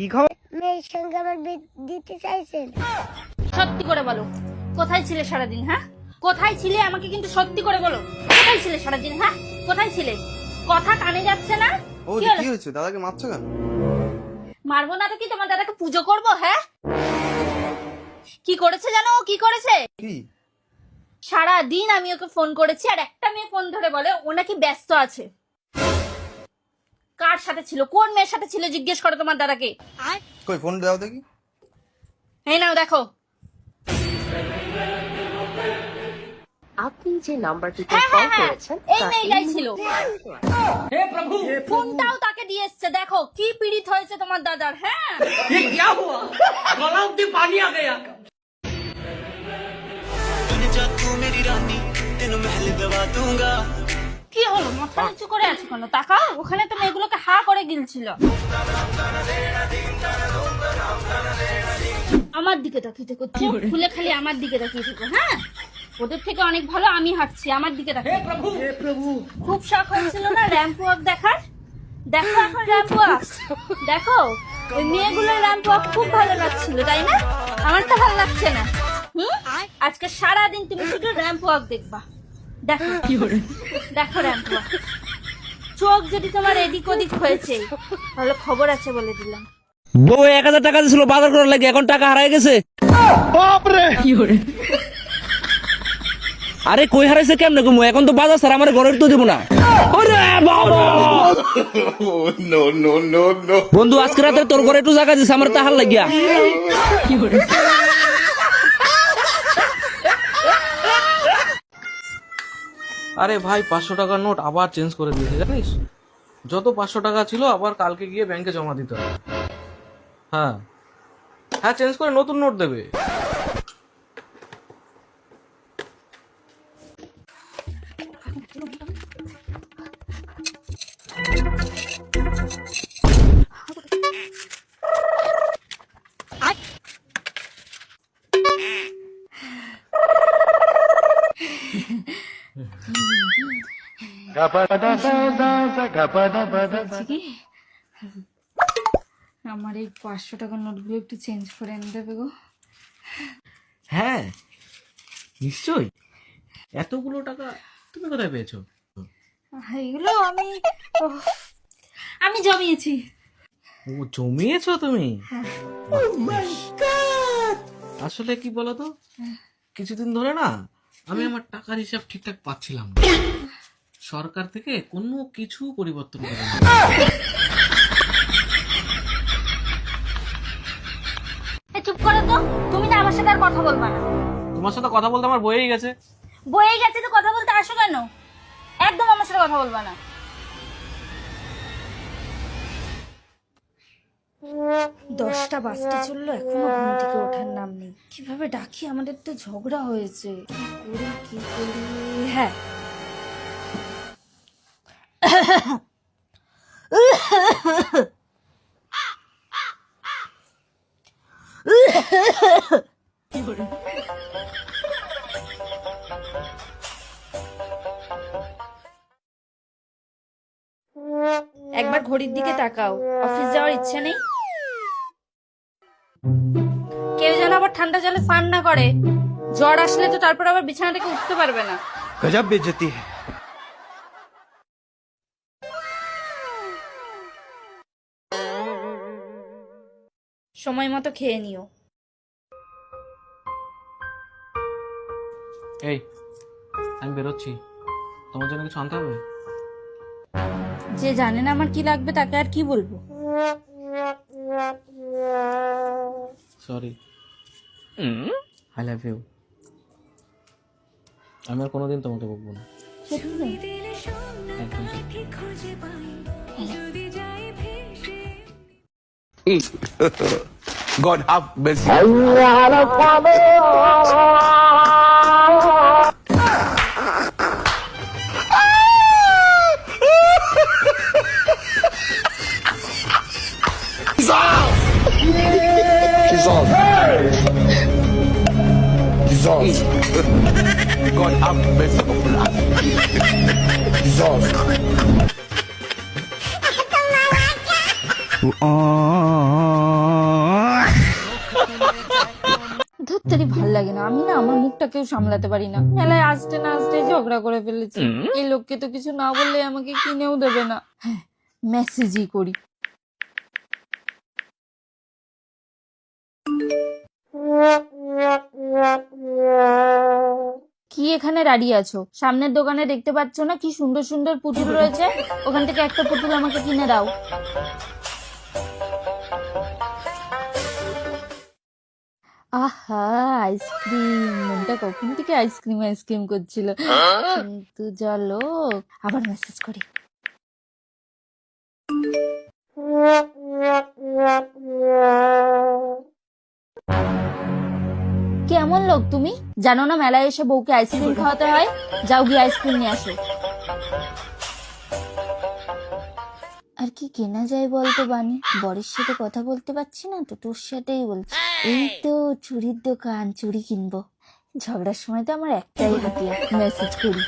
কি খবর? মেয়ের সঙ্গে আমার বিয়ে দিতে চাইছেন? সত্যি করে বলো, কোথায় ছিলে সারাদিন? হ্যাঁ, কোথায় ছিলে? আমাকে কিন্তু সত্যি করে বলো, কোথায় ছিলে সারাদিন? হ্যাঁ, কোথায় ছিলে? কথা কানে যাচ্ছে না? ও কি কি হলো? হয়েছে? দাদাকে মারছো কেন? মারবো না তো কি, তোমার দাদাকে পুজো করবো? হ্যাঁ, কি করেছে জানো? ও কি করেছে? কি? সারা দিন আমি ওকে ফোন করেছি, আর একটা মেয়ে ফোন ধরে বলে ও নাকি ব্যস্ত আছে। কার সাথে ছিল, কোন মেয়ের সাথে ছিল জিজ্ঞেস করো তোমার দাদাকে। কই ফোন দাও দেখি। এই নাও দেখো। আপনি যে নাম্বারটিতে হ্যাঁ, কল হ্যাঁ, হ্যাঁ, করেছেন এই মেয়েটাই ছিল। ফোনটাও তাকে দিয়ে এসছে। দেখো কি পীড়িত হয়েছে তোমার দাদার। হ্যাঁ, ये क्या हुआ? गला उतनी पानी आ गया। কি হলো? মাথা নিচু করে আছো কেন? তাকাও, ওখানে তো মেয়েগুলোকে হা করে গিলছিল। আমার দিকে তাকিয়ে থেকো, চোখ খুলে খালি আমার দিকে তাকিয়ে থেকো। হ্যাঁ, ওদের থেকে অনেক ভালো আমি হাঁটছি, আমার দিকে তাকিয়ে। খুব শখ হয়েছিল না র্যাম্প ওয়াক দেখার? দেখো এখন র্যাম্প ওয়াক দেখো। ওই মেয়েগুলোর র্যাম্প ওয়াক খুব ভালো লাগছিল, তাই না? আমার তো ভালো লাগছে না। আজকে সারাদিন তুমি শুধু র্যাম্প ওয়াক দেখবা। দেখো দেখো র্যাম্প ওয়াক। চোখ যদি তোমার এদিক ওদিক হয়েছে তাহলে খবর আছে বলে দিলাম। বউ 1000 টাকা দিছিল বাজার করার লাগে, এখন টাকা হারায় গেছে। বাপরে! আরে কই হারাইছে কেমনে কমু? এখন তো বাজার স্যার আমার ঘরের তো দিব না। ওরে বাবা! নো বন্ধু, আজকে রাতে তোর ঘরে একটু জায়গা দিছে আমার তাহার লাগিয়া। আরে ভাই 500 টাকার নোট আবার চেঞ্জ করে দিয়েছে জানিস? যত 500 টাকা ছিল আবার কালকে গিয়ে ব্যাংকে জমা দিতে হবে। হ্যাঁ হ্যাঁ, চেঞ্জ করে নতুন নোট দেবে। আমার এই 500 টাকার নোটগুলো একটু চেঞ্জ করে এনে দেবে গো। হ্যাঁ নিশ্চয়ই। এতগুলো টাকা তুমি কোথায় পেয়েছো? এগুলো আমি জমিয়েছি। ও জমিয়েছো তুমি? আসলে কি বলতো, কিছুদিন ধরে না আমি আমার টাকার হিসাব ঠিকঠাক পাচ্ছিলাম না। সরকার থেকে কোনো কিছু পরিবর্তন করে না। চুপ করো তো, তুমি না আমার সাথে আর কথা বলবা না। তোমার সাথে কথা বলতে আমার বয়েই গেছে। বয়ে গেছে তো কথা বলতে আসো কেন? একদম আমার সাথে কথা বলবা না। 10টা বাজতে চললো, এখনো ঘুম থেকে ওঠার নাম নেই। কিভাবে ডাকি? আমাদের তো ঝগড়া হয়েছে। কি করি? হ্যাঁ, একবার ঘড়ির দিকে তাকাও। অফিস যাওয়ার ইচ্ছে নেই? কেউ যেন আবার ঠান্ডা জলে স্নান না করে। জ্বর আসলে তো তারপর আবার বিছানা থেকে উঠতে পারবে না। গজব বেইজ্জতি। সময় মতো খেয়ে নিও। এই আমি বেরোচ্ছি, তোমার জন্য কিছু আনতে হবে? যে জানে না আমার কি লাগবে তাকে আর কি বলবো? Sorry, I love you. আমি আর কোনোদিন তোমাকে বকবো না। একদম God have mercy. Jesus. God have mercy upon us. Jesus. মেয়েকেও সামলাতে পারি না। মেলায় আসতে না আসতে ঝগড়া করে ফেলেছি। এই লোককে তো কিছু না বললে আমাকে কিনেও দেবে না। হ্যাঁ, মেসেজই করি। কি এখানে দাঁড়িয়ে আছো? সামনের দোকানে দেখতে পাচ্ছ না কি সুন্দর সুন্দর পুতুল রয়েছে? ওখান থেকে একটা পুতুল আমাকে কিনে দাও। আহা, আইসক্রিম! মনটা কখন থেকে আইসক্রিম আইসক্রিম করছিল, কিন্তু চলো আবার মেসেজ করি। কেমন লোক তুমি? জানো না মেলায় এসে বউকে আইসক্রিম খাওয়াতে হয়? যাও গিয়ে আইসক্রিম নিয়ে আসো। আর কি কেনা যায় বলতো বানি? বরের সাথে কথা বলতে পারছি না তো, তোর সাথেই বলছি। এই তো চুড়ির দোকান, চুড়ি কিনবো। ঝগড়ার সময় তো আমার একটাই হাতিয়ার, মেসেজ করি।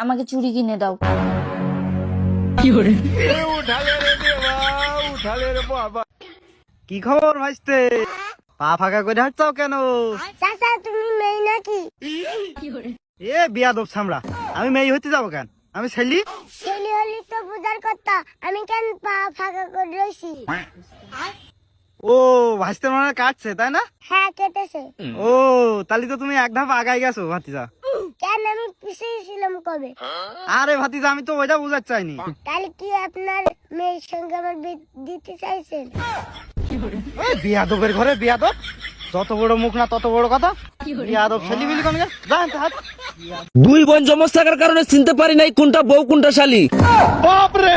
আমাকে চুড়ি কিনে দাও। কি খবর ভাইস্তে? পা ফাঁকা করে হাঁটছাও কেন? চাচা তুমি মেয়ে নাকি? এ বিয়াদব ছামড়া, আমি মেয়ে হতে যাবো কেন? আমি ছেলি। ছেলে হলি তো বুঝার কথা, আমি কেন পা ফাঁকা করে রয়েছি? ও ভাইস্তে মনে হয় কাটছে তাই না? হ্যাঁ কেটেছে। ও তাহলে তো তুমি এক ধাপ আগাই গেছো ভাতিজা। কেন আমি পিছিয়ে ছিলাম কবে? আরে ভাতিজা আমি তো ওইটা বোঝাতে চাইনি। তাহলে কি আপনার মেয়ের সঙ্গে আমার বিয়ে দিতে চাইছেন? ওই বিয়াদবের ঘরে বিয়াদব, যত বড় মুখ না তত বড় কথা। বিয়াদব ছেলি বিলি কোন গে? জান তো হাত। দুই বোন জমজ থাকার কারণে চিনতে পারি নাই কোনটা বউ কোনটা শালি। বাপরে!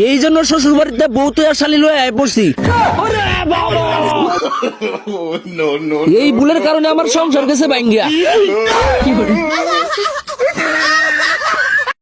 এই জন্য শ্বশুর বাড়িতে বউ তো আর শালি লয়ে আয় পড়ছি। ওরে বাবা! এই ভুলের কারণে আমার সংসার গেছে ভাঙ্গিয়া।